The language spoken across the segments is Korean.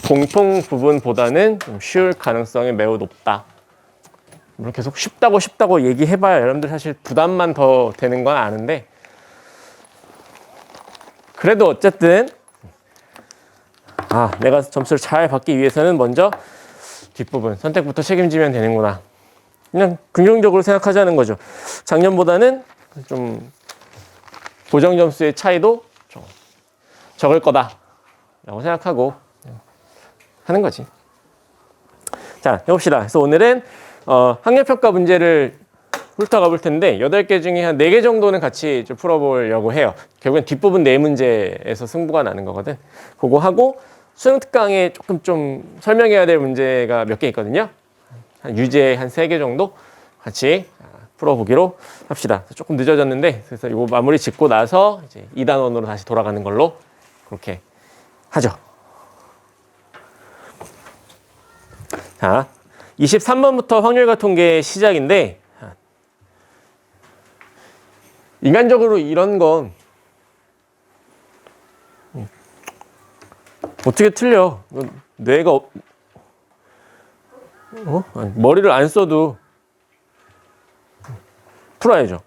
공통 부분보다는 좀 쉬울 가능성이 매우 높다. 물론 계속 쉽다고 얘기해봐야 여러분들 사실 부담만 더 되는 건 아는데, 그래도 어쨌든 내가 점수를 잘 받기 위해서는 먼저 뒷부분 선택부터 책임지면 되는구나. 그냥 긍정적으로 생각하자는 거죠. 작년보다는 좀 고정 점수의 차이도 좀 적을 거다라고 생각하고 하는 거지. 자, 해봅시다. 그래서 오늘은 학력평가 문제를 훑어가 볼 텐데 8개 중에 한 4개 정도는 같이 좀 풀어보려고 해요. 결국엔 뒷부분 4문제에서 승부가 나는 거거든. 그거 하고 수능 특강에 조금 좀 설명해야 될 문제가 몇 개 있거든요. 한 유제 한 3개 정도 같이 풀어보기로 합시다. 조금 늦어졌는데 그래서 이거 마무리 짓고 나서 이제 2단원으로 다시 돌아가는 걸로 그렇게 하죠. 자, 23번부터 확률과 통계 시작인데, 인간적으로 이런 건 어떻게 틀려? 뇌가 머리를 안 써도 풀어야죠.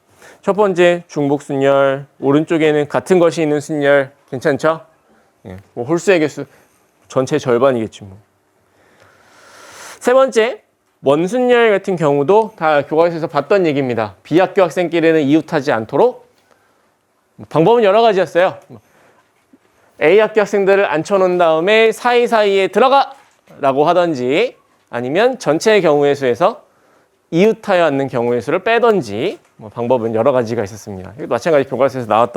첫 번째 중복순열, 오른쪽에는 같은 것이 있는 순열 괜찮죠? 뭐 홀수의 개수 전체 절반이겠지 뭐. 세 번째, 원순열 같은 경우도 다 교과서에서 봤던 얘기입니다. 비학교 학생끼리는 이웃하지 않도록 방법은 여러 가지였어요. A학교 학생들을 앉혀놓은 다음에 사이사이에 들어가! 라고 하던지 아니면 전체의 경우의 수에서 이웃하여 앉는 경우의 수를 빼던지 방법은 여러 가지가 있었습니다. 마찬가지 교과서에서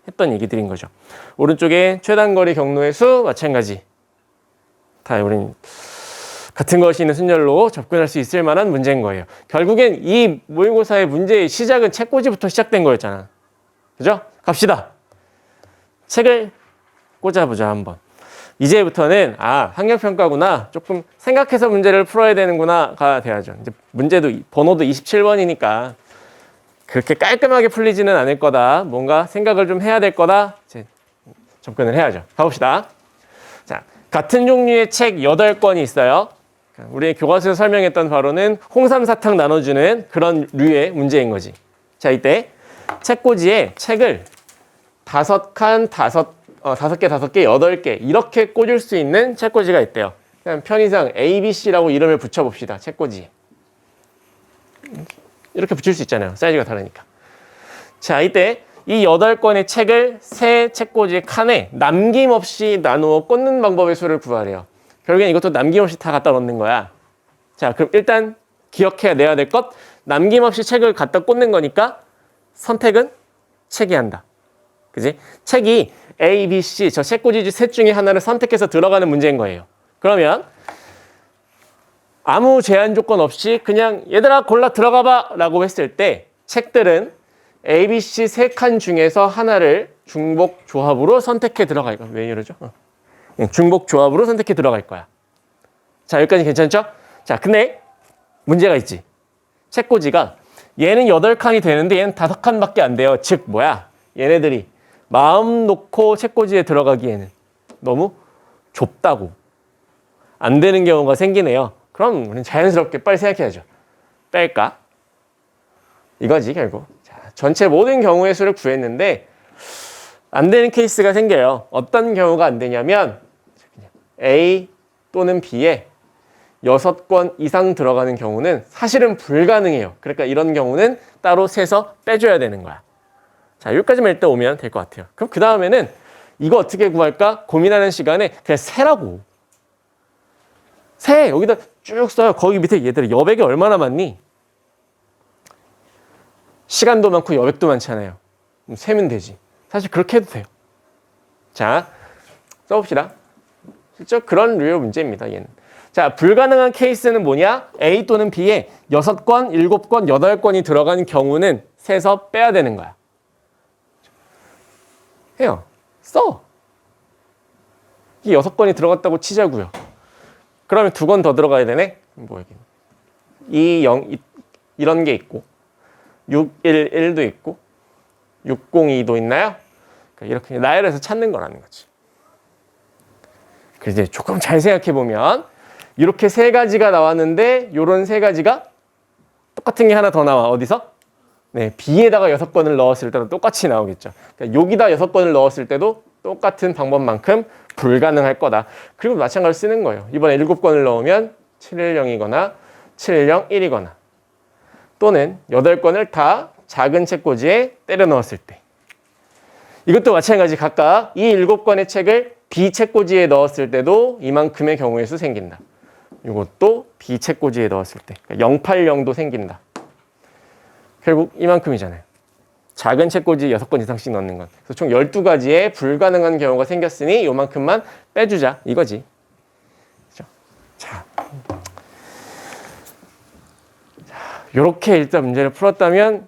했던 얘기들인 거죠. 오른쪽에 최단거리 경로의 수 마찬가지. 다 우린 같은 것이 있는 순열로 접근할 수 있을 만한 문제인 거예요. 결국엔 이 모의고사의 문제의 시작은 책꽂이부터 시작된 거였잖아. 그죠? 갑시다. 책을 꽂아보자 한번. 이제부터는 학력평가구나. 조금 생각해서 문제를 풀어야 되는구나가 돼야죠. 이제 문제도 번호도 27번이니까 그렇게 깔끔하게 풀리지는 않을 거다. 뭔가 생각을 좀 해야 될 거다. 이제 접근을 해야죠. 가봅시다. 자, 같은 종류의 책 8권이 있어요. 우리 교과서에서 설명했던 바로는 홍삼 사탕 나눠주는 그런 류의 문제인 거지. 자, 이때 책꽂이에 책을 5개, 8개 이렇게 꽂을 수 있는 책꽂이가 있대요. 그냥 편의상 ABC라고 이름을 붙여봅시다. 책꽂이에. 이렇게 붙일 수 있잖아요. 사이즈가 다르니까. 자, 이때 이 8권의 책을 세 책꽂이 칸에 남김없이 나누어 꽂는 방법의 수를 구하래요. 결국엔 이것도 남김없이 다 갖다 넣는 거야. 자, 그럼 일단 기억해내야 될 것, 남김없이 책을 갖다 꽂는 거니까 선택은 책이 한다. 그지? 책이 A, B, C 저 책꽂이 셋 중에 하나를 선택해서 들어가는 문제인 거예요. 그러면 아무 제한 조건 없이 그냥 얘들아 골라 들어가 봐 라고 했을 때 책들은 A, B, C 세 칸 중에서 하나를 중복 조합으로 선택해 들어갈 거야. 왜 이러죠? 중복 조합으로 선택해 들어갈 거야. 자, 여기까지 괜찮죠? 자, 근데 문제가 있지. 책꽂이가 얘는 8칸이 되는데 얘는 5칸밖에 안 돼요. 즉 뭐야? 얘네들이 마음 놓고 책꽂이에 들어가기에는 너무 좁다고 안 되는 경우가 생기네요. 그럼 우리는 자연스럽게 빨리 생각해야죠. 뺄까? 이거지 결국. 자, 전체 모든 경우의 수를 구했는데 안 되는 케이스가 생겨요. 어떤 경우가 안 되냐면 A 또는 B에 6권 이상 들어가는 경우는 사실은 불가능해요. 그러니까 이런 경우는 따로 세서 빼줘야 되는 거야. 자, 여기까지만 일단 오면 될 것 같아요. 그럼 그 다음에는 이거 어떻게 구할까 고민하는 시간에 그냥 세라고. 세! 여기다 쭉 써요. 거기 밑에 얘들아 여백이 얼마나 많니? 시간도 많고 여백도 많잖아요. 세면 되지. 사실 그렇게 해도 돼요. 자, 써봅시다. 실제 그런 류의 문제입니다. 얘는. 자, 불가능한 케이스는 뭐냐? A 또는 B에 6권, 7권, 8권이 들어가는 경우는 세서 빼야 되는 거야. 해요. 써. 이 6권이 들어갔다고 치자고요. 그러면 2권 더 들어가야 되네? 뭐 여기 2, 0 이런 게 있고 6, 1, 1도 있고 602도 있나요? 그러니까 이렇게 나열해서 찾는 거라는 거지. 그래서 이제 조금 잘 생각해 보면 이렇게 세 가지가 나왔는데 요런 세 가지가 똑같은 게 하나 더 나와. 어디서? 네, B에다가 6번을 넣었을 때도 똑같이 나오겠죠. 그러니까 여기다 6번을 넣었을 때도 똑같은 방법만큼 불가능할 거다. 그리고 마찬가지로 쓰는 거예요. 이번에 7번을 넣으면 710이거나 710-1이거나 또는 8건을 다 작은 책꽂이에 때려 넣었을 때 이것도 마찬가지 각각 이 7권의 책을 B 책꽂이에 넣었을 때도 이만큼의 경우의 수 생긴다. 이것도 B 책꽂이에 넣었을 때 그러니까 080도 생긴다. 결국 이만큼이잖아요. 작은 책꽂이 6권 이상씩 넣는 건. 그래서 총 12가지의 불가능한 경우가 생겼으니 요만큼만 빼주자 이거지. 그렇죠? 자, 요렇게 일단 문제를 풀었다면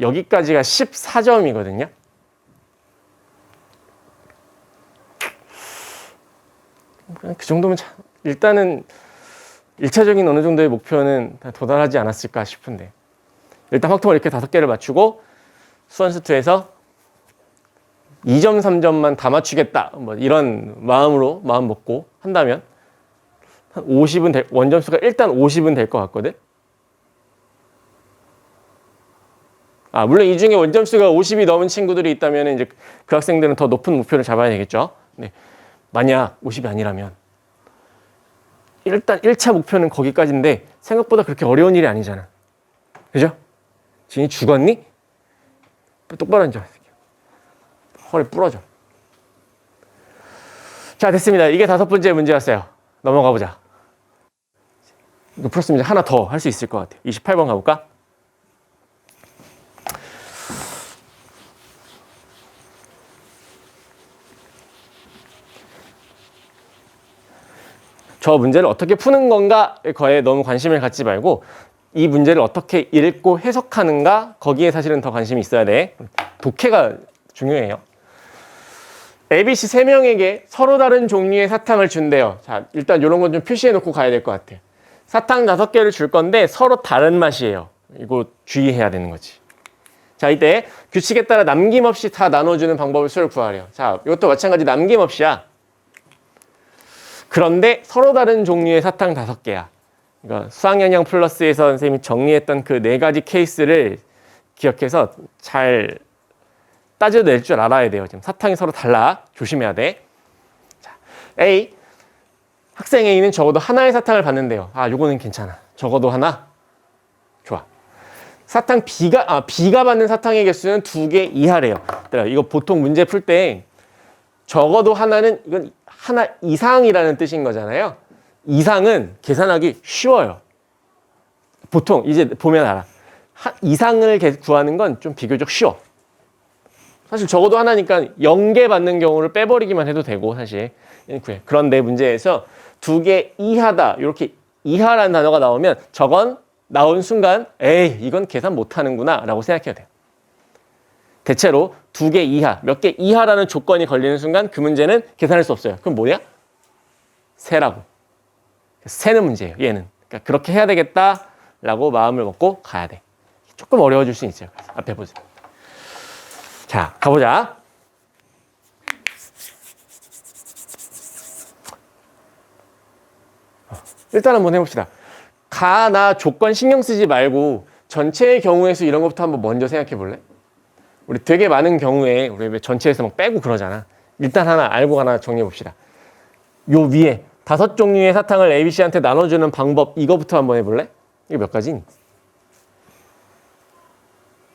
여기까지가 14점이거든요. 그 정도면 일단은 1차적인 어느 정도의 목표는 다 도달하지 않았을까 싶은데 일단 확통을 이렇게 5개를 맞추고 수완수투에서 2점, 3점만 다 맞추겠다 뭐 이런 마음으로 마음 먹고 한다면 한 50은 원점수가 일단 50은 될 것 같거든. 물론 이 중에 원점수가 50이 넘은 친구들이 있다면 이제 그 학생들은 더 높은 목표를 잡아야 되겠죠. 네. 만약 50이 아니라면 일단 1차 목표는 거기까지인데 생각보다 그렇게 어려운 일이 아니잖아. 그죠? 진이 죽었니? 똑바로 앉아. 허리 부러져. 자, 됐습니다. 이게 5번째 문제였어요. 넘어가 보자. 이거 풀었으면 하나 더 할 수 있을 것 같아요. 28번 가볼까? 저 문제를 어떻게 푸는 건가에 너무 관심을 갖지 말고 이 문제를 어떻게 읽고 해석하는가 거기에 사실은 더 관심이 있어야 돼. 독해가 중요해요. ABC 3명에게 서로 다른 종류의 사탕을 준대요. 자, 일단 이런 건 좀 표시해 놓고 가야 될 것 같아요. 사탕 5개를 줄 건데 서로 다른 맛이에요. 이거 주의해야 되는 거지. 자, 이때 규칙에 따라 남김없이 다 나눠주는 방법을 수를 구하래요. 자, 이것도 마찬가지 남김없이야. 그런데 서로 다른 종류의 사탕 5개야. 그러니까 수학영역 플러스에서 선생님이 정리했던 그 4가지 케이스를 기억해서 잘 따져낼 줄 알아야 돼요. 지금 사탕이 서로 달라. 조심해야 돼. 자, A. 학생 A는 적어도 하나의 사탕을 받는데요. 요거는 괜찮아. 적어도 하나? 좋아. 사탕 B가 받는 사탕의 개수는 2개 이하래요. 이거 보통 문제 풀 때 적어도 하나는 이건 하나 이상이라는 뜻인 거잖아요. 이상은 계산하기 쉬워요. 보통 이제 보면 알아. 이상을 구하는 건 좀 비교적 쉬워. 사실 적어도 하나니까 0개 받는 경우를 빼버리기만 해도 되고 사실. 그런데 문제에서 2개 이하다. 이렇게 이하라는 단어가 나오면 저건 나온 순간 에이 이건 계산 못하는구나 라고 생각해야 돼요. 대체로 2개 이하, 몇 개 이하라는 조건이 걸리는 순간 그 문제는 계산할 수 없어요. 그럼 뭐냐? 세라고. 세는 문제예요. 얘는. 그러니까 그렇게 해야 되겠다라고 마음을 먹고 가야 돼. 조금 어려워질 수 있어요. 앞에 보세요. 자, 가보자. 일단 한번 해봅시다. 가나 조건 신경 쓰지 말고 전체의 경우의 수 이런 것부터 한번 먼저 생각해 볼래? 우리 되게 많은 경우에 우리 왜 전체에서 막 빼고 그러잖아. 일단 하나 알고 하나 정리해 봅시다. 요 위에 5종류의 사탕을 ABC한테 나눠주는 방법 이거부터 한번 해볼래? 이거 몇 가지?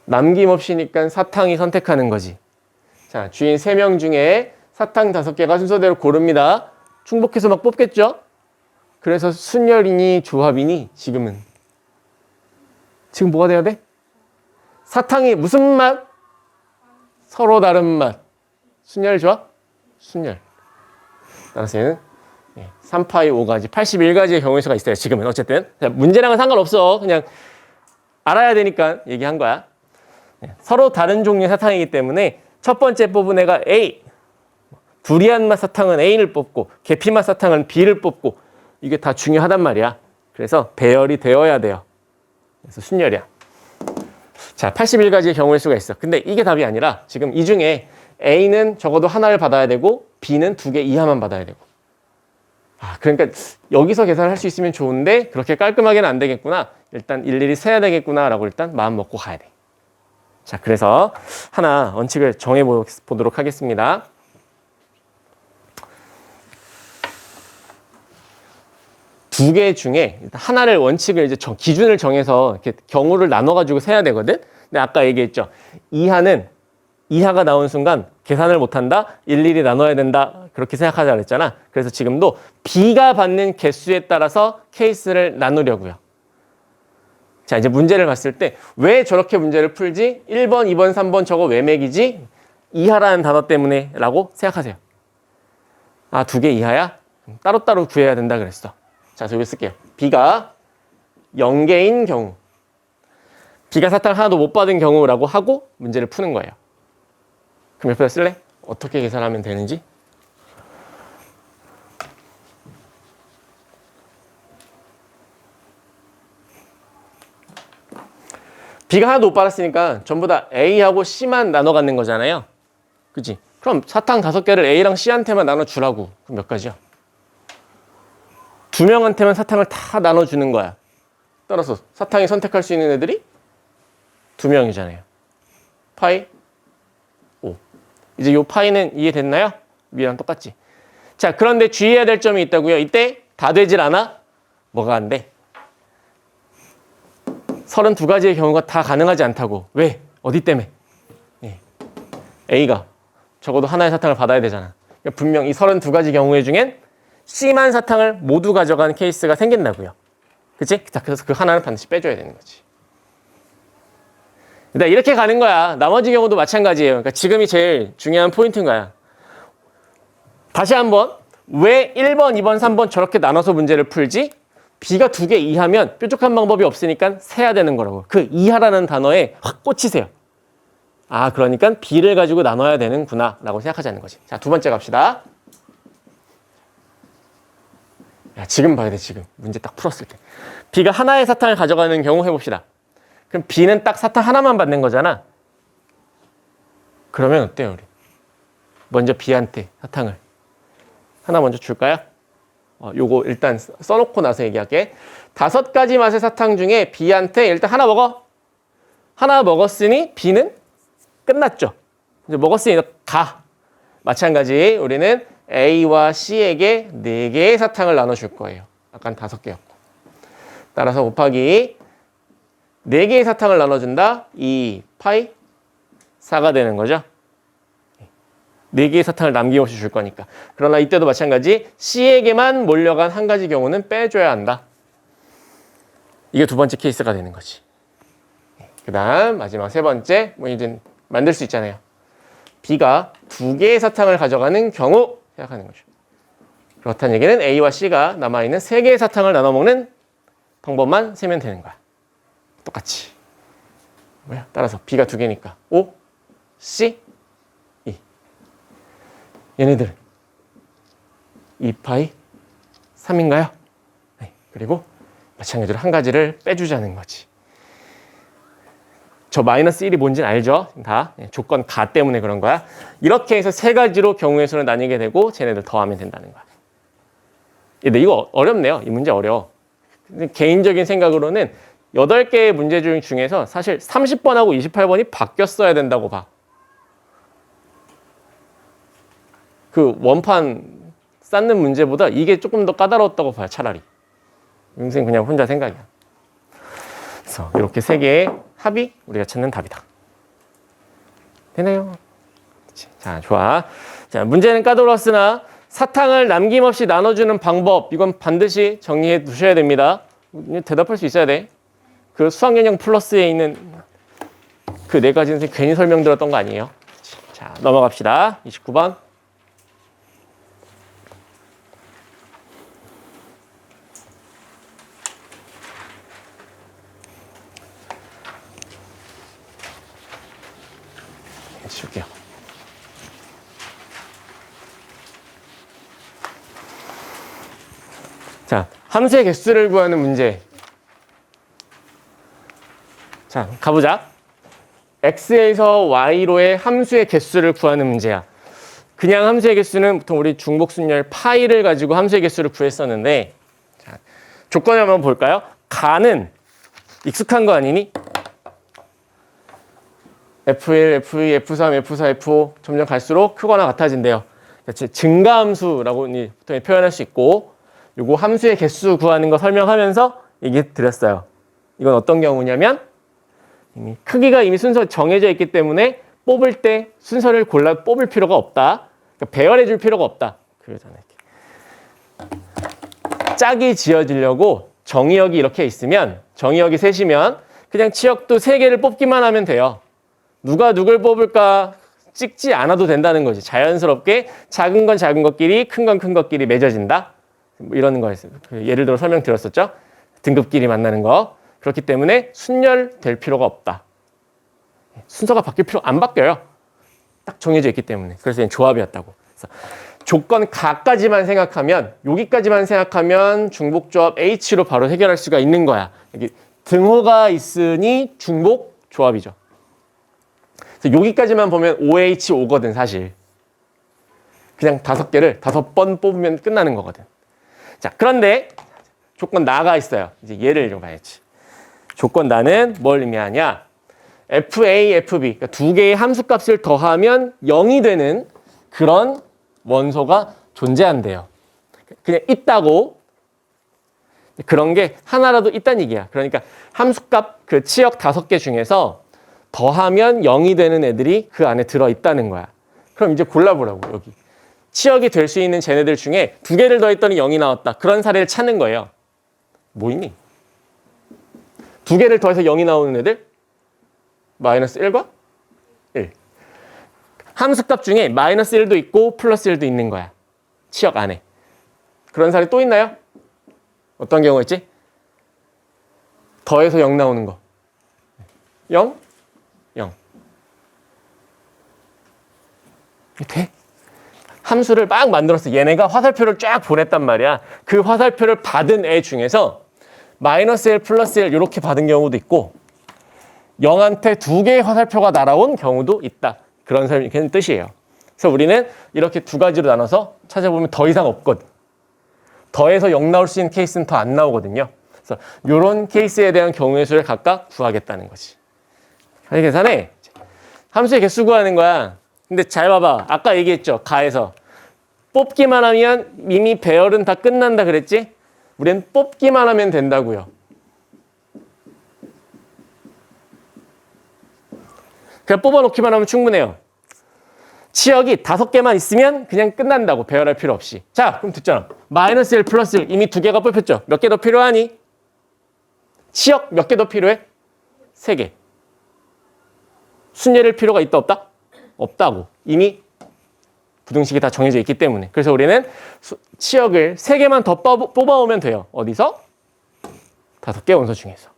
남김없이니까 사탕이 선택하는 거지. 자, 주인 3명 중에 사탕 5개가 순서대로 고릅니다. 충복해서 막 뽑겠죠? 그래서 순열이니 조합이니 지금 뭐가 돼야 돼? 사탕이 무슨 맛? 서로 다른 맛. 순열 좋아? 순열. 따라서 3파이 5가지, 81가지의 경우의 수가 있어요. 지금은 어쨌든. 문제랑은 상관없어. 그냥 알아야 되니까 얘기한 거야. 서로 다른 종류의 사탕이기 때문에 첫 번째 뽑은 애가 A. 두리안 맛 사탕은 A를 뽑고 계피 맛 사탕은 B를 뽑고 이게 다 중요하단 말이야. 그래서 배열이 되어야 돼요. 그래서 순열이야. 자, 81가지의 경우의 수가 있어. 근데 이게 답이 아니라 지금 이 중에 A는 적어도 하나를 받아야 되고 B는 2개 이하만 받아야 되고 그러니까 여기서 계산을 할 수 있으면 좋은데 그렇게 깔끔하게는 안 되겠구나. 일단 일일이 세야 되겠구나 라고 일단 마음 먹고 가야 돼. 자, 그래서 하나 원칙을 정해 보도록 하겠습니다. 두 개 중에 하나를 원칙을 이제 기준을 정해서 이렇게 경우를 나눠 가지고 세야 되거든. 근데 아까 얘기했죠. 이하가 나온 순간 계산을 못 한다. 일일이 나눠야 된다. 그렇게 생각하자 그랬잖아. 그래서 지금도 B가 받는 개수에 따라서 케이스를 나누려고요. 자, 이제 문제를 봤을 때 왜 저렇게 문제를 풀지? 1번, 2번, 3번 저거 왜 맥이지? 이하라는 단어 때문에 라고 생각하세요. 두 개 이하야? 따로따로 구해야 된다 그랬어. 자, 여기 쓸게요. B가 0개인 경우. B가 사탕 하나도 못 받은 경우라고 하고 문제를 푸는 거예요. 그럼 옆에다 쓸래? 어떻게 계산하면 되는지? B가 하나도 못 받았으니까 전부 다 A하고 C만 나눠 갖는 거잖아요. 그치? 그럼 사탕 5개를 A랑 C한테만 나눠주라고. 그럼 몇 가지야? 2명한테만 사탕을 다 나눠주는 거야. 따라서 사탕이 선택할 수 있는 애들이 2명이잖아요. 파이 5. 이제 요 파이는 이해됐나요? 위랑 똑같지? 자, 그런데 주의해야 될 점이 있다고요. 이때 다 되질 않아? 뭐가 안 돼? 32가지의 경우가 다 가능하지 않다고. 왜? 어디 때문에? A가 적어도 하나의 사탕을 받아야 되잖아. 그러니까 분명 이 32가지 경우의 중엔 C만 사탕을 모두 가져가는 케이스가 생긴다고요. 그치? 자, 그래서 그 하나는 반드시 빼줘야 되는 거지. 일단 이렇게 가는 거야. 나머지 경우도 마찬가지예요. 그러니까 지금이 제일 중요한 포인트인 거야. 다시 한번 왜 1번, 2번, 3번 저렇게 나눠서 문제를 풀지? B가 2개 이하면 뾰족한 방법이 없으니까 세야 되는 거라고. 그 이하라는 단어에 확 꽂히세요. 그러니까 B를 가지고 나눠야 되는구나 라고 생각하자는 거지. 자, 두 번째 갑시다. 야, 지금 봐야 돼, 지금. 문제 딱 풀었을 때. B가 하나의 사탕을 가져가는 경우 해봅시다. 그럼 B는 딱 사탕 하나만 받는 거잖아. 그러면 어때요, 우리? 먼저 B한테 사탕을 하나 먼저 줄까요? 요거 일단 써놓고 나서 얘기할게. 5가지 맛의 사탕 중에 B한테 일단 하나 먹어. 하나 먹었으니 B는 끝났죠. 이제 먹었으니 가. 마찬가지 우리는 A와 C에게 4개의 사탕을 나눠줄 거예요. 아까는 5개였고. 따라서 곱하기 4개의 사탕을 나눠준다. 2 파이 4가 되는 거죠. 4개의 사탕을 남김없이 줄 거니까. 그러나 이때도 마찬가지 C에게만 몰려간 한 가지 경우는 빼줘야 한다. 이게 두 번째 케이스가 되는 거지. 그 다음 마지막 세 번째 이제 만들 수 있잖아요. B가 2개의 사탕을 가져가는 경우 생각하는 거죠. 그렇다는 얘기는 A와 C가 남아있는 3개의 사탕을 나눠 먹는 방법만 세면 되는 거야. 똑같이. 따라서 B가 2개니까 5, C, 2. 얘네들 2파이 3인가요? 네. 그리고 마찬가지로 한 가지를 빼주자는 거지. 저 마이너스 1이 뭔지는 알죠? 다 조건 가 때문에 그런 거야. 이렇게 해서 3가지로 경우의 수를 나뉘게 되고 쟤네들 더하면 된다는 거야. 근데 이거 어렵네요. 이 문제 어려워. 개인적인 생각으로는 8개의 문제 중에서 사실 30번하고 28번이 바뀌었어야 된다고 봐. 그 원판 쌓는 문제보다 이게 조금 더 까다로웠다고 봐요. 차라리. 선생님 그냥 혼자 생각이야. 그래서 이렇게 3개의 합이 우리가 찾는 답이다. 되나요? 자, 좋아. 자, 문제는 까다로웠으나 사탕을 남김없이 나눠주는 방법, 이건 반드시 정리해 두셔야 됩니다. 대답할 수 있어야 돼. 그 수학연형 플러스에 있는 그 4가지는 괜히 설명 들었던 거 아니에요. 자, 넘어갑시다. 29번. 치울게요. 자, 함수의 개수를 구하는 문제. 자, 가보자. x에서 y로의 함수의 개수를 구하는 문제야. 그냥 함수의 개수는 보통 우리 중복순열 파이를 가지고 함수의 개수를 구했었는데, 자, 조건을 한번 볼까요? 가는 익숙한 거 아니니? F1, F2, F3, F4, F5 점점 갈수록 크거나 같아진대요. 증가함수라고 보통 표현할 수 있고, 요거 함수의 개수 구하는 거 설명하면서 얘기 드렸어요. 이건 어떤 경우냐면 크기가 이미 순서 정해져 있기 때문에 뽑을 때 순서를 골라 뽑을 필요가 없다. 그러니까 배열해 줄 필요가 없다. 그러잖아요. 짝이 지어지려고 정의역이 이렇게 있으면, 정의역이 셋이면 그냥 치역도 3개를 뽑기만 하면 돼요. 누가 누굴 뽑을까 찍지 않아도 된다는 거지. 자연스럽게 작은 건 작은 것끼리, 큰 건 큰 것끼리 맺어진다. 뭐 이런 거였어요. 예를 들어 설명드렸었죠. 등급끼리 만나는 거. 그렇기 때문에 순열될 필요가 없다. 순서가 바뀔 필요 안 바뀌어요. 딱 정해져 있기 때문에. 그래서 조합이었다고. 그래서 조건 가까지만 생각하면, 여기까지만 생각하면 중복조합 H로 바로 해결할 수가 있는 거야. 여기 등호가 있으니 중복 조합이죠. 그래서 여기까지만 보면 OH5거든 사실. 그냥 5개를 5번 뽑으면 끝나는 거거든. 자, 그런데 조건 나가 있어요. 이제 얘를 좀 봐야지. 조건 나는 뭘 의미하냐? FA, FB, 그러니까 2개의 함수값을 더하면 0이 되는 그런 원소가 존재한대요. 그냥 있다고. 그런 게 하나라도 있다는 얘기야. 그러니까 함수값 그 치역 5개 중에서 더하면 0이 되는 애들이 그 안에 들어있다는 거야. 그럼 이제 골라보라고, 여기. 치역이 될 수 있는 쟤네들 중에 2개를 더했더니 0이 나왔다. 그런 사례를 찾는 거예요. 뭐 있니? 2개를 더해서 0이 나오는 애들? 마이너스 1과 1. 함수값 중에 마이너스 1도 있고 플러스 1도 있는 거야. 치역 안에. 그런 사례 또 있나요? 어떤 경우 있지? 더해서 0 나오는 거. 0? 0. 돼? 함수를 막 만들었어. 얘네가 화살표를 쫙 보냈단 말이야. 그 화살표를 받은 애 중에서 마이너스 1, 플러스 1 이렇게 받은 경우도 있고 0한테 2개의 화살표가 날아온 경우도 있다. 그런 뜻이에요. 그래서 우리는 이렇게 2가지로 나눠서 찾아보면 더 이상 없거든. 더해서 0 나올 수 있는 케이스는 더 안 나오거든요. 그래서 이런 케이스에 대한 경우의 수를 각각 구하겠다는 거지. 계산해. 함수의 개수 구하는 거야. 근데 잘 봐봐. 아까 얘기했죠. 가에서. 뽑기만 하면 이미 배열은 다 끝난다 그랬지? 우린 뽑기만 하면 된다고요. 그냥 뽑아놓기만 하면 충분해요. 치역이 5개만 있으면 그냥 끝난다고. 배열할 필요 없이. 자, 그럼 듣잖아. 마이너스 1, 플러스 1 이미 2개가 뽑혔죠. 몇 개 더 필요하니? 치역 몇 개 더 필요해? 3개. 순열일 필요가 있다 없다? 없다고. 이미 부등식이 다 정해져 있기 때문에. 그래서 우리는 치역을 3개만 더 뽑아오면 돼요. 어디서? 5개 원소 중에서.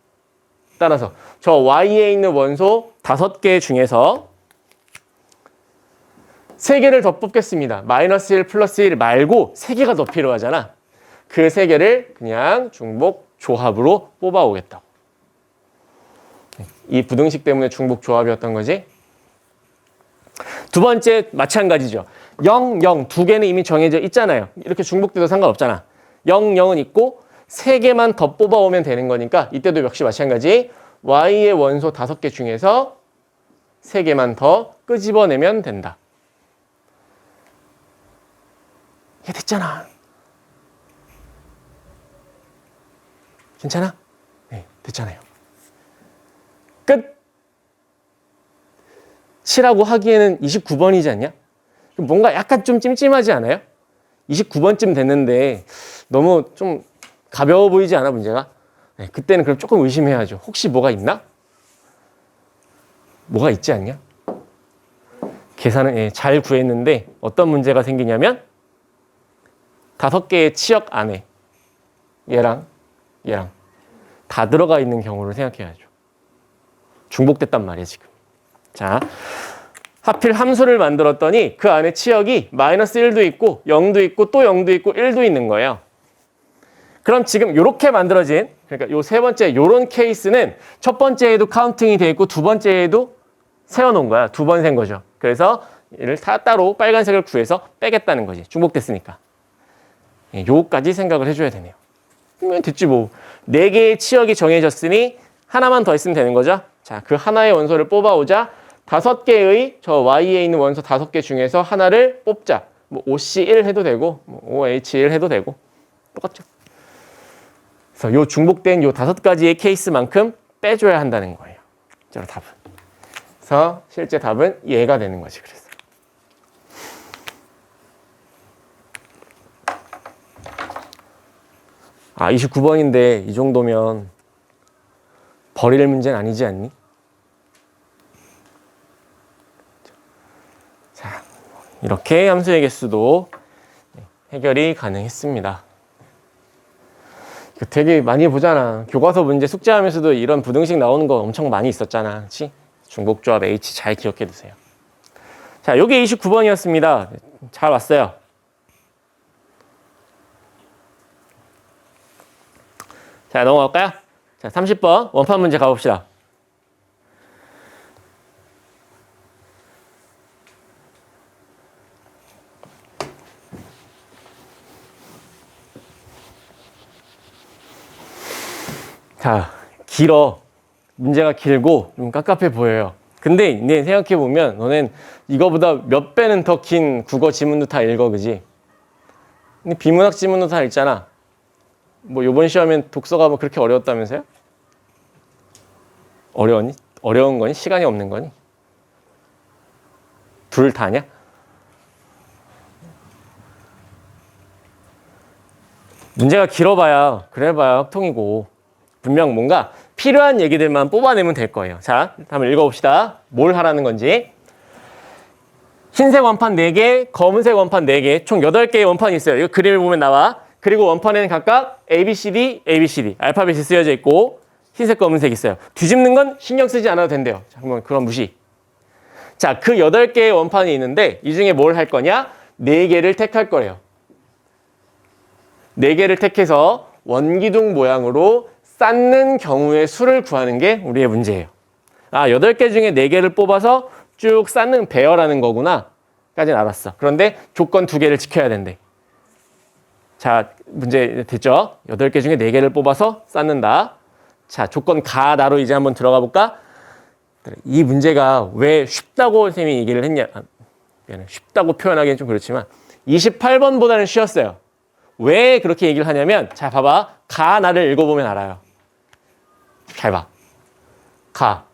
따라서 저 Y에 있는 원소 5개 중에서 3개를 더 뽑겠습니다. 마이너스 1, 플러스 1 말고 3개가 더 필요하잖아. 그 3개를 그냥 중복 조합으로 뽑아오겠다고. 이 부등식 때문에 중복 조합이었던 거지. 두 번째 마찬가지죠. 0, 0 2개는 이미 정해져 있잖아요. 이렇게 중복돼도 상관없잖아. 0, 0은 있고 3개만 더 뽑아오면 되는 거니까 이때도 역시 마찬가지. Y의 원소 5개 중에서 3개만 더 끄집어내면 된다. 이게 됐잖아. 괜찮아? 네, 됐잖아요. 끝! 7라고 하기에는 29번이지 않냐? 뭔가 약간 좀 찜찜하지 않아요? 29번쯤 됐는데 너무 좀 가벼워 보이지 않아, 문제가? 네, 그때는 그럼 조금 의심해야죠. 혹시 뭐가 있나? 뭐가 있지 않냐? 계산은 잘 구했는데 어떤 문제가 생기냐면 5개의 치역 안에 얘랑 다 들어가 있는 경우를 생각해야죠. 중복됐단 말이에요, 지금. 자, 하필 함수를 만들었더니 그 안에 치역이 마이너스 1도 있고 0도 있고 또 0도 있고 1도 있는 거예요. 그럼 지금 이렇게 만들어진, 그러니까 요 세 번째 요런 케이스는 첫 번째에도 카운팅이 돼 있고 두 번째에도 세워놓은 거야. 2번 센 거죠. 그래서 얘를 다 따로 빨간색을 구해서 빼겠다는 거지. 중복됐으니까. 예, 요거까지 생각을 해줘야 되네요. 그러면 됐지 뭐. 4개의 치역이 정해졌으니 하나만 더 있으면 되는 거죠. 자, 그 하나의 원소를 뽑아오자 5개의 저 Y에 있는 원소 5개 중에서 하나를 뽑자. 뭐 OC1 해도 되고 뭐 OH1 해도 되고 똑같죠. 그래서 요 중복된 요 5가지의 케이스만큼 빼줘야 한다는 거예요. 자, 답은. 그래서 실제 답은 얘가 되는 거지. 그래서. 아, 29번인데 이 정도면 버릴 문제는 아니지 않니? 자, 이렇게 함수의 개수도 해결이 가능했습니다. 되게 많이 보잖아. 교과서 문제 숙제하면서도 이런 부등식 나오는 거 엄청 많이 있었잖아. 그렇지? 중복조합 H 잘 기억해 두세요. 자, 요게 29번이었습니다. 잘 왔어요. 자, 넘어갈까요? 자, 30번 원판 문제 가봅시다. 자, 길어. 문제가 길고 좀 깝깝해 보여요. 근데 이제 생각해보면 너넨 이거보다 몇 배는 더 긴 국어 지문도 다 읽어, 그지? 근데 비문학 지문도 다 읽잖아. 뭐 요번 시험엔 독서가 뭐 그렇게 어려웠다면서요? 어려웠니? 어려운 거니? 시간이 없는 거니? 둘 다냐? 문제가 길어봐야 그래봐야 확통이고 분명 뭔가 필요한 얘기들만 뽑아내면 될 거예요. 자, 한번 읽어봅시다. 뭘 하라는 건지. 흰색 원판 4개, 검은색 원판 4개, 총 8개의 원판이 있어요. 이거 그림을 보면 나와. 그리고 원판에는 각각 ABCD, ABCD, 알파벳이 쓰여져 있고 흰색, 검은색 있어요. 뒤집는 건 신경 쓰지 않아도 된대요. 자, 한번 그럼 무시. 자, 그 8개의 원판이 있는데 이 중에 뭘 할 거냐? 4개를 택할 거예요. 4개를 택해서 원기둥 모양으로 쌓는 경우의 수를 구하는 게 우리의 문제예요. 아, 8개 중에 4개를 뽑아서 쭉 쌓는 배열하는 거구나 까지는 알았어. 그런데 조건 2개를 지켜야 된대. 자, 문제 됐죠? 8개 중에 4개를 뽑아서 쌓는다. 자, 조건 가나로 이제 한번 들어가 볼까? 이 문제가 왜 쉽다고 선생님이 얘기를 했냐. 쉽다고 표현하기는 좀 그렇지만 28번보다는 쉬웠어요. 왜 그렇게 얘기를 하냐면, 자, 봐봐. 가나를 읽어보면 알아요. 잘 봐. 가.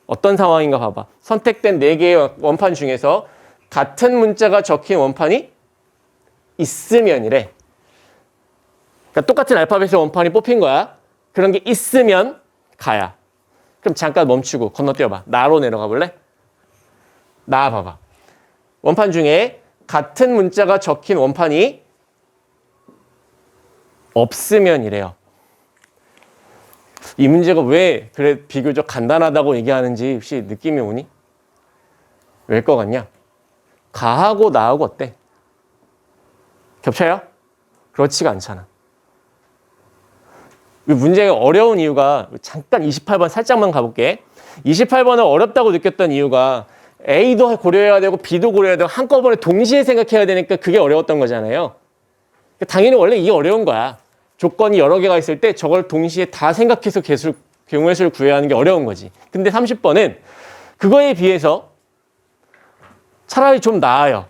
어떤 상황인가 봐봐. 선택된 4개의 원판 중에서 같은 문자가 적힌 원판이 있으면이래. 그러니까 똑같은 알파벳의 원판이 뽑힌 거야. 그런 게 있으면 가야. 그럼 잠깐 멈추고 건너뛰어봐. 나로 내려가 볼래? 나 봐봐. 원판 중에 같은 문자가 적힌 원판이 없으면이래요. 이 문제가 왜 그래 비교적 간단하다고 얘기하는지 혹시 느낌이 오니? 왜일 것 같냐? 가하고 나하고 어때? 겹쳐요? 그렇지가 않잖아. 이 문제가 어려운 이유가 잠깐 28번 살짝만 가볼게. 28번을 어렵다고 느꼈던 이유가 A도 고려해야 되고 B도 고려해야 되고 한꺼번에 동시에 생각해야 되니까 그게 어려웠던 거잖아요. 당연히 원래 이게 어려운 거야. 조건이 여러 개가 있을 때 저걸 동시에 다 생각해서 경우의 수를 구해야 하는 게 어려운 거지. 근데 30번은 그거에 비해서 차라리 좀 나아요.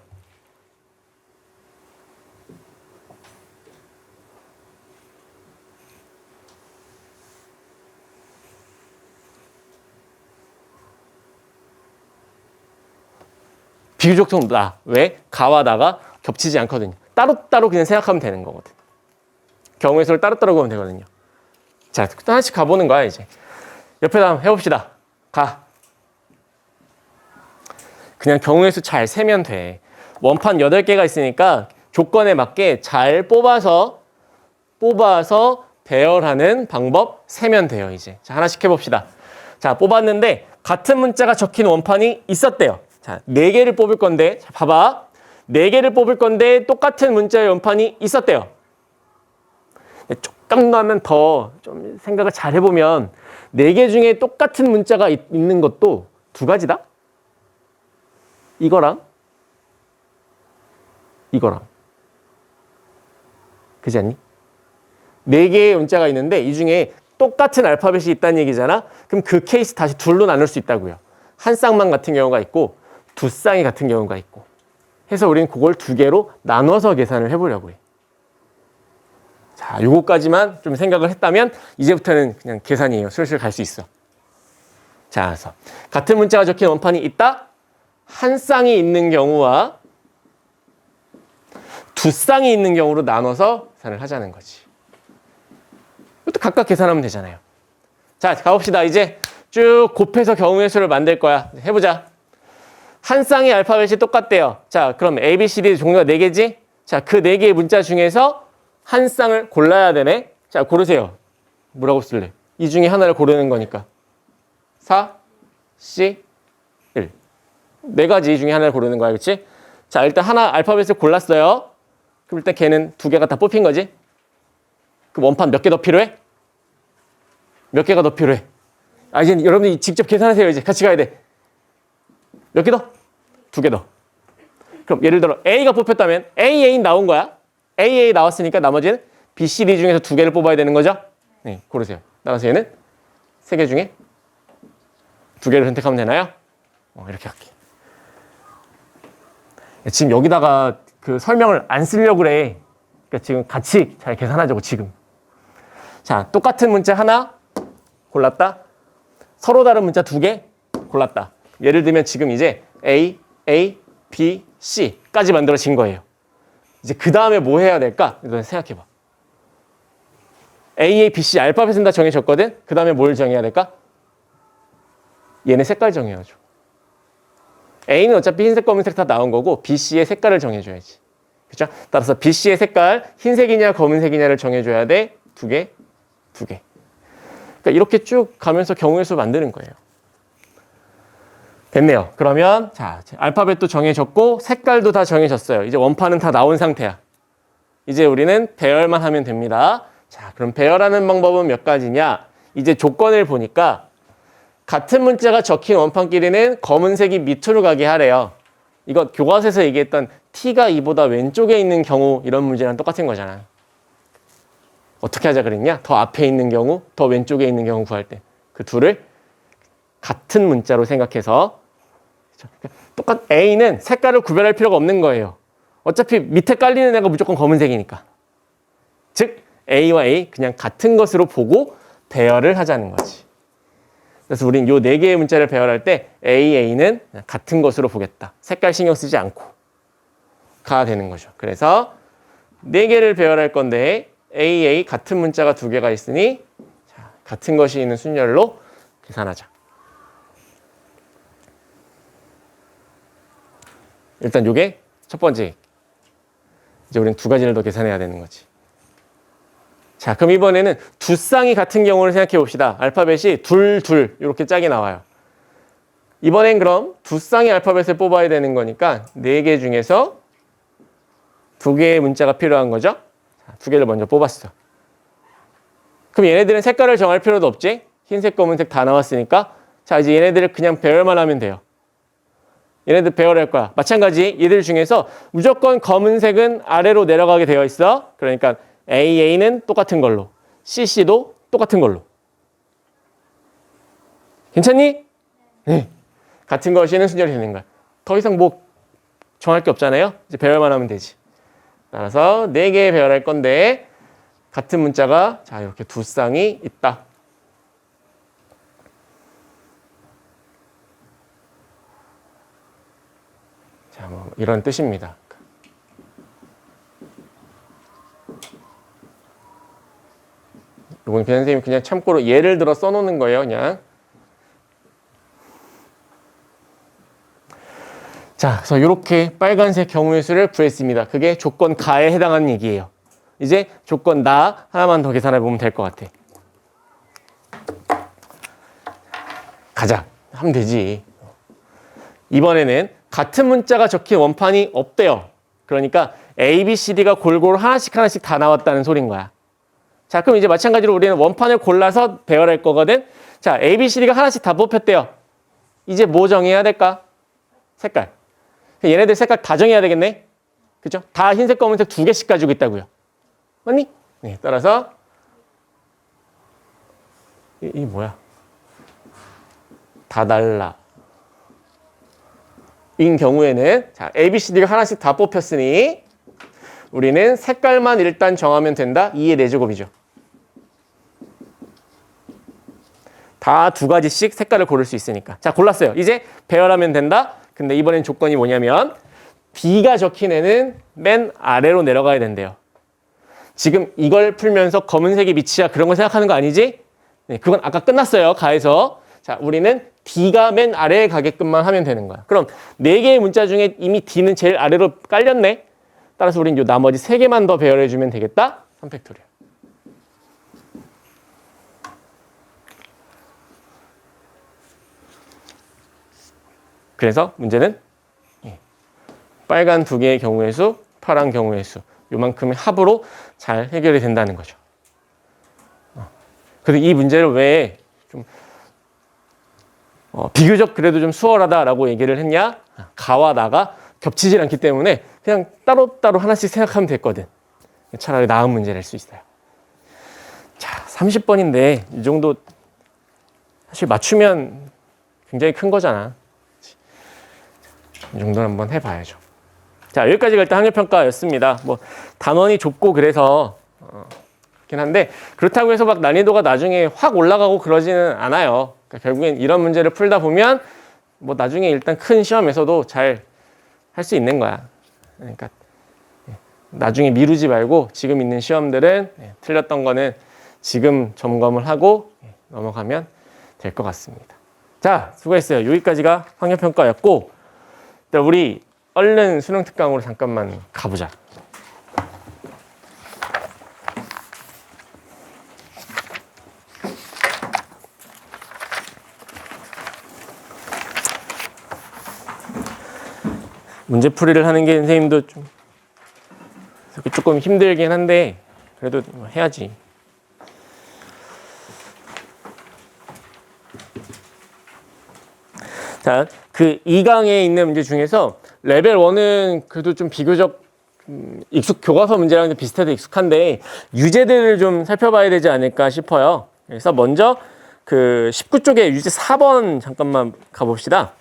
비교적 좀 나아. 왜? 가와 나가 겹치지 않거든요. 따로따로 그냥 생각하면 되는 거거든. 경우의 수를 따로따로 보면 되거든요. 자, 하나씩 가보는 거야, 이제. 옆에다 한번 해봅시다. 가. 그냥 경우의 수 잘 세면 돼. 원판 8개가 있으니까 조건에 맞게 잘 뽑아서 배열하는 방법 세면 돼요, 이제. 자, 하나씩 해봅시다. 자, 뽑았는데 같은 문자가 적힌 원판이 있었대요. 자, 4개를 뽑을 건데, 자, 봐봐. 4개를 뽑을 건데 똑같은 문자의 원판이 있었대요. 조금만 더 좀 생각을 잘 해보면 4개 중에 똑같은 문자가 있는 것도 2가지다? 이거랑 이거랑. 그렇지 않니? 4개의 문자가 있는데 이 중에 똑같은 알파벳이 있다는 얘기잖아. 그럼 그 케이스 다시 둘로 나눌 수 있다고요. 한 쌍만 같은 경우가 있고 두 쌍이 같은 경우가 있고 해서 우리는 그걸 2개로 나눠서 계산을 해보려고 해. 자, 요거까지만 좀 생각을 했다면 이제부터는 그냥 계산이에요. 슬슬 갈 수 있어. 자, 그래서 같은 문자가 적힌 원판이 있다. 한 쌍이 있는 경우와 두 쌍이 있는 경우로 나눠서 계산을 하자는 거지. 이것도 각각 계산하면 되잖아요. 자, 가봅시다. 이제 쭉 곱해서 경우의 수를 만들 거야. 해보자. 한 쌍의 알파벳이 똑같대요. 자, 그럼 A, B, C, D 종류가 4개지? 자, 그 4개의 문자 중에서 한 쌍을 골라야 되네. 자, 고르세요. 뭐라고 쓸래? 이 중에 하나를 고르는 거니까. 4, C, 1. 4가지 중에 하나를 고르는 거야, 그렇지? 자, 일단 하나 알파벳을 골랐어요. 그럼 일단 걔는 2개가 다 뽑힌 거지? 그 원판 몇 개 더 필요해? 몇 개가 더 필요해? 아, 이제 여러분들이 직접 계산하세요. 이제 같이 가야 돼. 몇 개 더? 2개 더. 그럼 예를 들어 A가 뽑혔다면 A 나온 거야. A 나왔으니까 나머지는 B, C, D 중에서 2개를 뽑아야 되는 거죠? 네, 고르세요. 따라서 얘는 3개 중에 2개를 선택하면 되나요? 이렇게 할게. 지금 여기다가 그 설명을 안 쓰려고 그래. 그러니까 지금 같이 잘 계산하자고, 지금. 자, 똑같은 문자 하나 골랐다. 서로 다른 문자 2개 골랐다. 예를 들면 지금 이제 A, B, C까지 만들어진 거예요. 이제 그 다음에 뭐 해야 될까? 이거 생각해봐. A, B, C 알파벳은 다 정해졌거든? 그 다음에 뭘 정해야 될까? 얘네 색깔 정해야죠. A는 어차피 흰색, 검은색 다 나온 거고 B, C의 색깔을 정해줘야지. 그렇죠? 따라서 B, C의 색깔 흰색이냐 검은색이냐를 정해줘야 돼. 2개. 그러니까 이렇게 쭉 가면서 경우의 수 만드는 거예요. 됐네요. 그러면 자, 알파벳도 정해졌고 색깔도 다 정해졌어요. 이제 원판은 다 나온 상태야. 이제 우리는 배열만 하면 됩니다. 자, 그럼 배열하는 방법은 몇 가지냐? 이제 조건을 보니까 같은 문자가 적힌 원판끼리는 검은색이 밑으로 가게 하래요. 이거 교과서에서 얘기했던 T가 2보다 왼쪽에 있는 경우 이런 문제랑 똑같은 거잖아. 어떻게 하자 그랬냐? 더 앞에 있는 경우, 더 왼쪽에 있는 경우 구할 때 그 둘을 같은 문자로 생각해서 똑같 A는 색깔을 구별할 필요가 없는 거예요. 어차피 밑에 깔리는 애가 무조건 검은색이니까. 즉 A와 A 그냥 같은 것으로 보고 배열을 하자는 거지. 그래서 우린 요 4개의 문자를 배열할 때 A는 같은 것으로 보겠다. 색깔 신경 쓰지 않고 가 되는 거죠. 그래서 4개를 배열할 건데 A 같은 문자가 2개가 있으니 자, 같은 것이 있는 순열로 계산하자. 일단 요게 첫 번째. 이제 우리는 2가지를 더 계산해야 되는 거지. 자, 그럼 이번에는 두 쌍이 같은 경우를 생각해 봅시다. 알파벳이 둘 이렇게 짝이 나와요. 이번엔 그럼 두 쌍의 알파벳을 뽑아야 되는 거니까 4개 중에서 2개의 문자가 필요한 거죠. 자, 2개를 먼저 뽑았어. 그럼 얘네들은 색깔을 정할 필요도 없지. 흰색, 검은색 다 나왔으니까 자, 이제 얘네들을 그냥 배열만 하면 돼요. 얘네들 배열할 거야. 마찬가지 얘들 중에서 무조건 검은색은 아래로 내려가게 되어 있어. 그러니까 A는 똑같은 걸로, CC도 똑같은 걸로. 괜찮니? 네. 같은 것이는 순열이 되는 거야. 더 이상 뭐 정할 게 없잖아요. 이제 배열만 하면 되지. 따라서 4개 배열할 건데 같은 문자가 자 이렇게 2쌍이 있다. 자, 뭐 이런 뜻입니다. 이건 그냥 선생님이 그냥 참고로 예를 들어 써놓는 거예요, 그냥. 자, 그래서 이렇게 빨간색 경우의 수를 구했습니다. 그게 조건 가에 해당하는 얘기예요. 이제 조건 나 하나만 더 계산해 보면 될 것 같아. 가자. 하면 되지. 이번에는 같은 문자가 적힌 원판이 없대요. 그러니까 A, B, C, D가 골고루 하나씩 다 나왔다는 소린 거야. 자, 그럼 이제 마찬가지로 우리는 원판을 골라서 배열할 거거든. 자, A, B, C, D가 하나씩 다 뽑혔대요. 이제 뭐 정해야 될까? 색깔. 얘네들 색깔 다 정해야 되겠네. 그죠? 다 흰색, 검은색 두 개씩 가지고 있다고요. 맞니? 네, 따라서 이 뭐야? 다 달라. 인 경우에는 자, A, B, C, D가 하나씩 다 뽑혔으니 우리는 색깔만 일단 정하면 된다. 2의 4제곱이죠. 다 두 가지씩 색깔을 고를 수 있으니까. 자, 골랐어요. 이제 배열하면 된다. 근데 이번엔 조건이 뭐냐면 B가 적힌 애는 맨 아래로 내려가야 된대요. 지금 이걸 풀면서 검은색이 밑이야 그런 거 생각하는 거 아니지? 네, 그건 아까 끝났어요. 가에서. 자, 우리는 D가 맨 아래에 가게끔만 하면 되는 거야. 그럼 4개의 문자 중에 이미 D는 제일 아래로 깔렸네. 따라서 우린 요 나머지 3개만 더 배열해주면 되겠다. 3팩토리얼. 그래서 문제는 빨간 2개의 경우의 수, 파란 경우의 수 요만큼의 합으로 잘 해결이 된다는 거죠. 그래서 이 문제를 왜 좀 비교적 그래도 좀 수월하다라고 얘기를 했냐? 가와 나가 겹치질 않기 때문에 그냥 따로따로 하나씩 생각하면 됐거든. 차라리 나은 문제를 낼 수 있어요. 자, 30번인데 이 정도 사실 맞추면 굉장히 큰 거잖아. 이 정도는 한번 해봐야죠. 자, 여기까지가 일단 학력평가였습니다. 뭐 단원이 좁고 그래서 그렇긴 한데 그렇다고 해서 막 난이도가 나중에 확 올라가고 그러지는 않아요. 그러니까 결국엔 이런 문제를 풀다 보면 뭐 나중에 일단 큰 시험에서도 잘 할 수 있는 거야. 그러니까 나중에 미루지 말고 지금 있는 시험들은 틀렸던 거는 지금 점검을 하고 넘어가면 될 것 같습니다. 자, 수고했어요. 여기까지가 학력평가였고 우리 얼른 수능 특강으로 잠깐만 가보자. 문제풀이를 하는 게 선생님도 조금 힘들긴 한데 그래도 해야지. 자, 그 2강에 있는 문제 중에서 레벨 1은 그래도 좀 비교적 교과서 문제랑 비슷해도 익숙한데 유제들을 좀 살펴봐야 되지 않을까 싶어요. 그래서 먼저 그 19쪽에 유제 4번 잠깐만 가봅시다.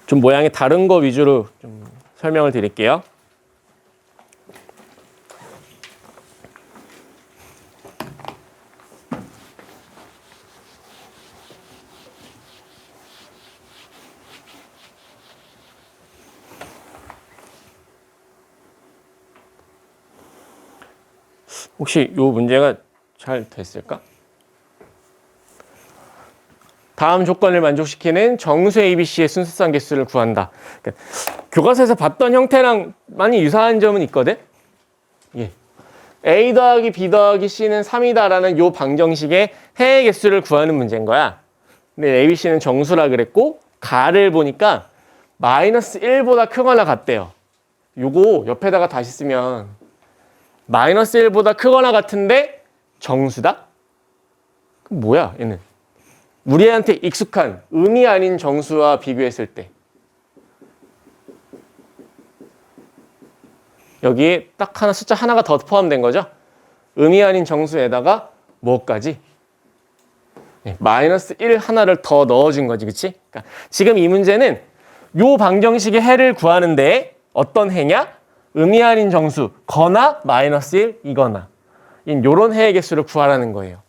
좀 모양이 다른 거 위주로 좀 설명을 드릴게요. 혹시 이 문제가 잘 됐을까? 다음 조건을 만족시키는 정수 ABC의 순서상 개수를 구한다. 그러니까 교과서에서 봤던 형태랑 많이 유사한 점은 있거든? 예. A 더하기 B 더하기 C는 3이다라는 요 방정식의 해의 개수를 구하는 문제인 거야. 근데 ABC는 정수라 그랬고 가를 보니까 마이너스 1보다 크거나 같대요. 요거 옆에다가 다시 쓰면 마이너스 1보다 크거나 같은데 정수다? 그럼 뭐야 얘는? 우리한테 익숙한 음이 아닌 정수와 비교했을 때 여기에 딱 하나 숫자 하나가 더 포함된 거죠. 음이 아닌 정수에다가 뭐까지? 네, 마이너스 1 하나를 더 넣어준 거지, 그치? 그러니까 지금 이 문제는 요 방정식의 해를 구하는데 어떤 해냐? 음이 아닌 정수 거나 마이너스 1 이거나 요런 해의 개수를 구하라는 거예요.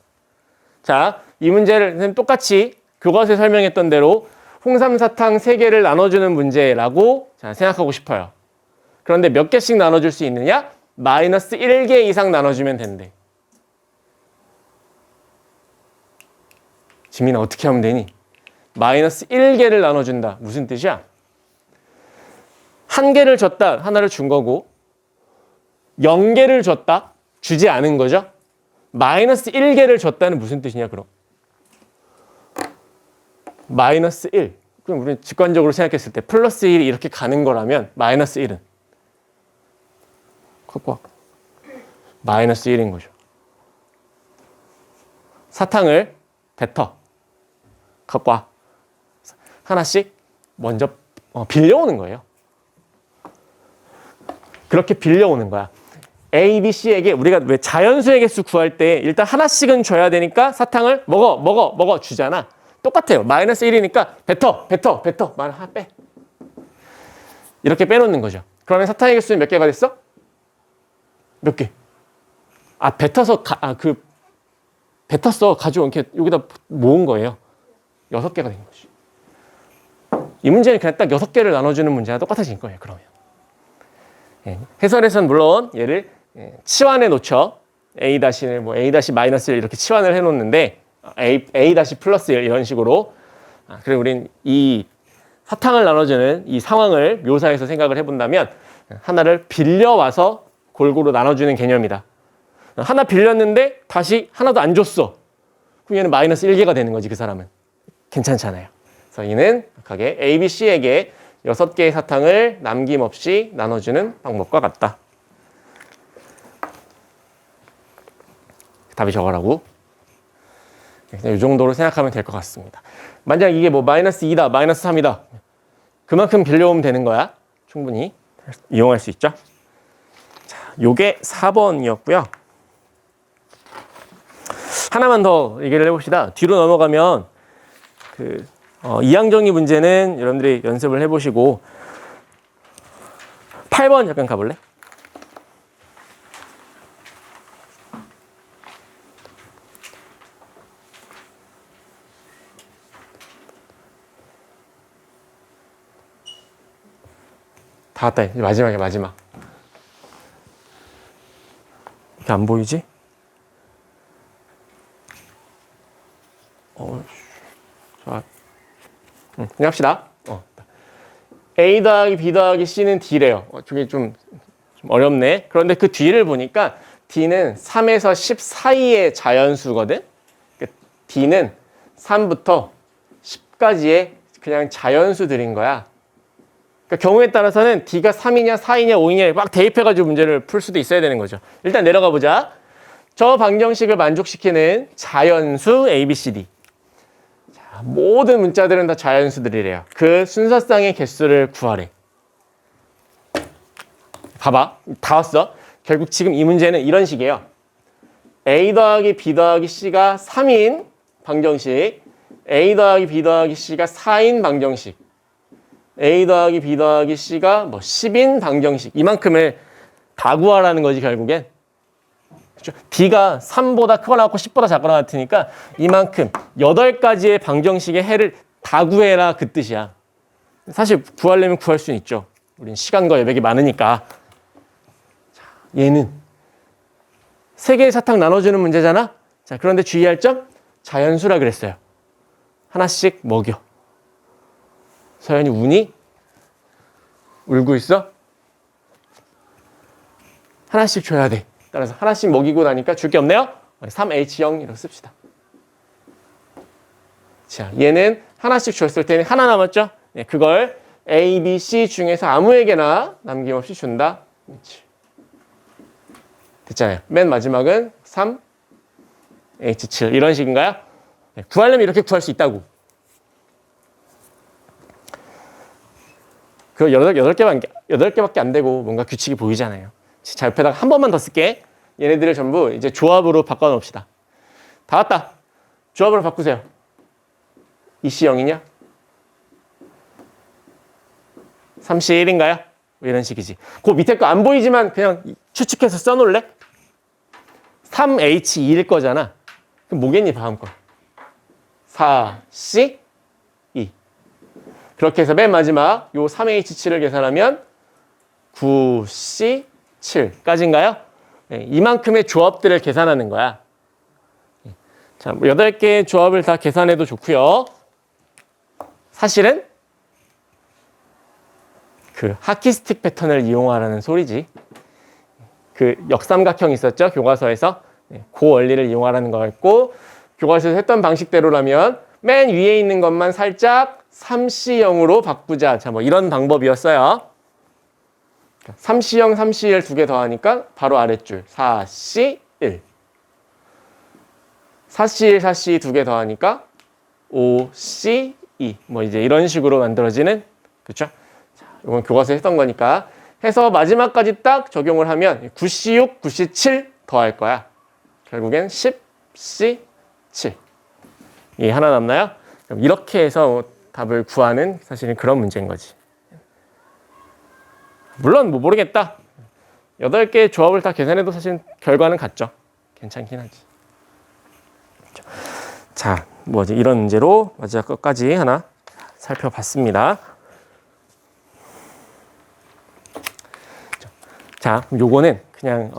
자, 이 문제를 똑같이 교과서에 설명했던 대로 홍삼, 사탕 3개를 나눠주는 문제라고 생각하고 싶어요. 그런데 몇 개씩 나눠줄 수 있느냐? 마이너스 1개 이상 나눠주면 된대. 지민아 어떻게 하면 되니? 마이너스 1개를 나눠준다. 무슨 뜻이야? 한 개를 줬다. 하나를 준 거고 0개를 줬다. 주지 않은 거죠. 마이너스 1개를 줬다는 무슨 뜻이냐 그럼? 마이너스 1. 그럼 우리는 직관적으로 생각했을 때 플러스 1이 이렇게 가는 거라면 마이너스 1은 括弧 마이너스 1인 거죠. 사탕을 뱉어. 括弧 하나씩 먼저 빌려오는 거예요. 그렇게 빌려오는 거야. A, B, C에게 우리가 왜 자연수의 개수 구할 때 일단 하나씩은 줘야 되니까 사탕을 먹어 주잖아. 똑같아요. 마이너스 1이니까 뱉어. 말 하나 빼. 이렇게 빼놓는 거죠. 그러면 사탕의 개수는 몇 개가 됐어? 몇 개? 뱉어서 뱉었어. 가지고 이렇게 여기다 모은 거예요. 6개가 된 거지. 이 문제는 그냥 딱 6개를 나눠주는 문제와 똑같아진 거예요. 그러면. 해설에서는 물론 얘를 치환해 놓죠. A-를 A--1 이렇게 치환을 해 놓는데 A- 플러스 1 이런 식으로. 그리고 우린 이 사탕을 나눠주는 이 상황을 묘사해서 생각을 해본다면 하나를 빌려와서 골고루 나눠주는 개념이다. 하나 빌렸는데 다시 하나도 안 줬어. 그럼 얘는 마이너스 1개가 되는 거지, 그 사람은. 괜찮잖아요. 그래서 이는 각각의 A, B, C에게 6개의 사탕을 남김없이 나눠주는 방법과 같다. 답이 저거라고. 그냥 이 정도로 생각하면 될 것 같습니다. 만약 이게 뭐 마이너스 2다, 마이너스 3이다. 그만큼 빌려오면 되는 거야. 충분히 이용할 수 있죠. 자, 요게 4번이었고요. 하나만 더 얘기를 해봅시다. 뒤로 넘어가면 이항정리 문제는 여러분들이 연습을 해보시고 8번 잠깐 가볼래? 다 왔다. 이제 마지막이야, 마지막. 이렇게 안 보이지? 자, 그냥 합시다. A 더하기 B 더하기 C는 D래요. 저게 좀 어렵네. 그런데 그 뒤를 보니까 D는 3에서 10 사이의 자연수거든. D는 3부터 10까지의 그냥 자연수들인 거야. 그러니까 경우에 따라서는 D가 3이냐 4이냐 5이냐 막 대입해가지고 문제를 풀 수도 있어야 되는 거죠. 일단 내려가 보자. 저 방정식을 만족시키는 자연수 A, B, C, D. 자, 모든 문자들은 다 자연수들이래요. 그 순서상의 개수를 구하래. 봐봐. 다 왔어. 결국 지금 이 문제는 이런 식이에요. A 더하기 B 더하기 C가 3인 방정식. A 더하기 B 더하기 C가 4인 방정식. A 더하기 B 더하기 C가 10인 방정식. 이만큼을 다 구하라는 거지, 결국엔. 그렇죠? D가 3보다 크거나 같고 10보다 작거나 같으니까 이만큼 8가지의 방정식의 해를 다 구해라, 그 뜻이야. 사실 구하려면 구할 수는 있죠. 우린 시간과 여백이 많으니까. 자, 얘는 3개의 사탕 나눠주는 문제잖아. 자, 그런데 주의할 점, 자연수라 그랬어요. 하나씩 먹여. 서연이 우니? 울고 있어? 하나씩 줘야 돼. 따라서 하나씩 먹이고 나니까 줄 게 없네요. 3H0 이렇게 씁시다. 자, 얘는 하나씩 줬을 때는 하나 남았죠? 네, 그걸 A, B, C 중에서 아무에게나 남김없이 준다. 그렇지. 됐잖아요. 맨 마지막은 3H7 이런 식인가요? 네, 구하려면 이렇게 구할 수 있다고. 그 8개밖에 안 되고 뭔가 규칙이 보이잖아요. 자, 옆에다가 한 번만 더 쓸게. 얘네들을 전부 이제 조합으로 바꿔놓읍시다. 다 왔다. 조합으로 바꾸세요. 이씨 0이냐? 3씨 1인가요? 이런 식이지. 그 밑에 거 안 보이지만 그냥 추측해서 써놓을래? 3H2일 거잖아. 그럼 뭐겠니, 다음 거? 4C 2. 그렇게 해서 맨 마지막 요 3H7을 계산하면 9C7까지인가요? 네, 이만큼의 조합들을 계산하는 거야. 자, 8개의 조합을 다 계산해도 좋고요. 사실은 그 하키스틱 패턴을 이용하라는 소리지. 그 역삼각형 있었죠? 교과서에서. 네, 그 원리를 이용하라는 거였고, 교과서에서 했던 방식대로라면 맨 위에 있는 것만 살짝 3C0으로 바꾸자. 자, 뭐 이런 방법이었어요. 3C0, 3C1 두 개 더하니까 바로 아랫줄 4C1. 4C1, 4C2 두 개 더하니까 5C2. 2. 뭐 이제 이런 식으로 만들어지는, 그쵸? 자, 이건 교과서에 했던 거니까. 해서 마지막까지 딱 적용을 하면 9C6, 9C7 더할 거야. 결국엔 10C7. 이 하나 남나요? 그럼 이렇게 해서 답을 구하는 사실은 그런 문제인 거지. 물론 뭐 모르겠다. 8개의 조합을 다 계산해도 사실 결과는 같죠. 괜찮긴 하지. 자, 뭐지? 이런 문제로 마지막 것까지 하나 살펴봤습니다. 자, 요거는 그냥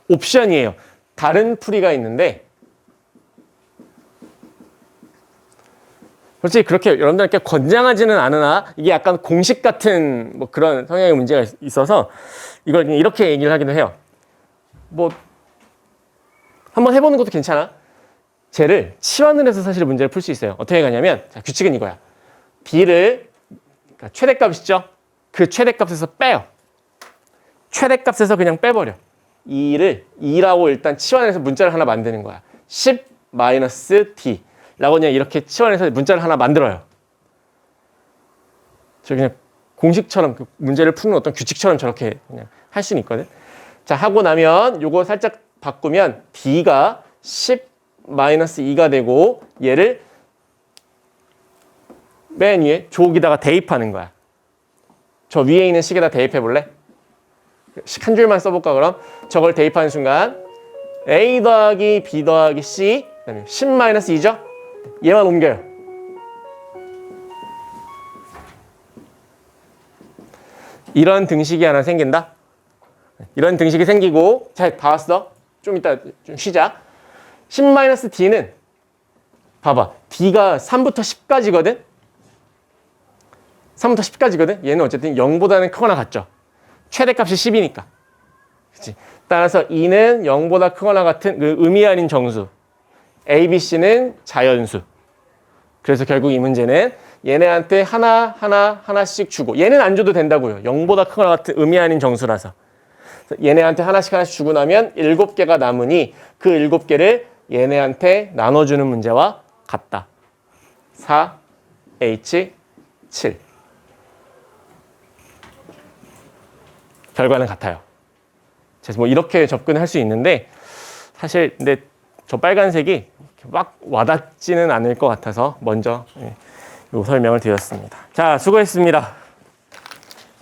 옵션이에요. 다른 풀이가 있는데 솔직히 그렇게 여러분들께 권장하지는 않으나 이게 약간 공식 같은 뭐 그런 성향의 문제가 있어서 이걸 그냥 이렇게 얘기를 하기도 해요. 뭐 한번 해보는 것도 괜찮아. 쟤를 치환을 해서 사실 문제를 풀 수 있어요. 어떻게 가냐면 자, 규칙은 이거야. B를 그러니까 최대값이죠. 그 최대값에서 빼요. 최대값에서 그냥 빼버려. 2라고 일단 치환해서 문자를 하나 만드는 거야. 10-D 라고 그냥 이렇게 치환해서 문자를 하나 만들어요. 저 그냥 공식처럼 그 문제를 푸는 어떤 규칙처럼 저렇게 그냥 할 수는 있거든. 자, 하고 나면 요거 살짝 바꾸면 D가 10-2가 되고 얘를 맨 위에 조기다가 대입하는 거야. 저 위에 있는 식에다 대입해 볼래? 한 줄만 써볼까 그럼? 저걸 대입하는 순간 A 더하기 B 더하기 C 그다음에 10-2죠? 얘만 옮겨요. 이런 등식이 하나 생긴다. 이런 등식이 생기고 자, 다 왔어? 좀 이따 좀 쉬자. 10-D는 봐봐. D가 3부터 10까지거든? 3부터 10까지거든? 얘는 어쨌든 0보다는 크거나 같죠? 최대값이 10이니까. 그치? 따라서 2는 0보다 크거나 같은 그 의미 아닌 정수. A, B, C는 자연수. 그래서 결국 이 문제는 얘네한테 하나씩 주고 얘는 안 줘도 된다고요. 0보다 크거나 같은 의미 아닌 정수라서. 얘네한테 하나씩 주고 나면 7개가 남으니 그 7개를 얘네한테 나눠주는 문제와 같다. 4H7. 결과는 같아요. 그래서 뭐 이렇게 접근할 수 있는데 사실 근데 저 빨간색이 막 와닿지는 않을 것 같아서 먼저 이 설명을 드렸습니다. 자, 수고했습니다.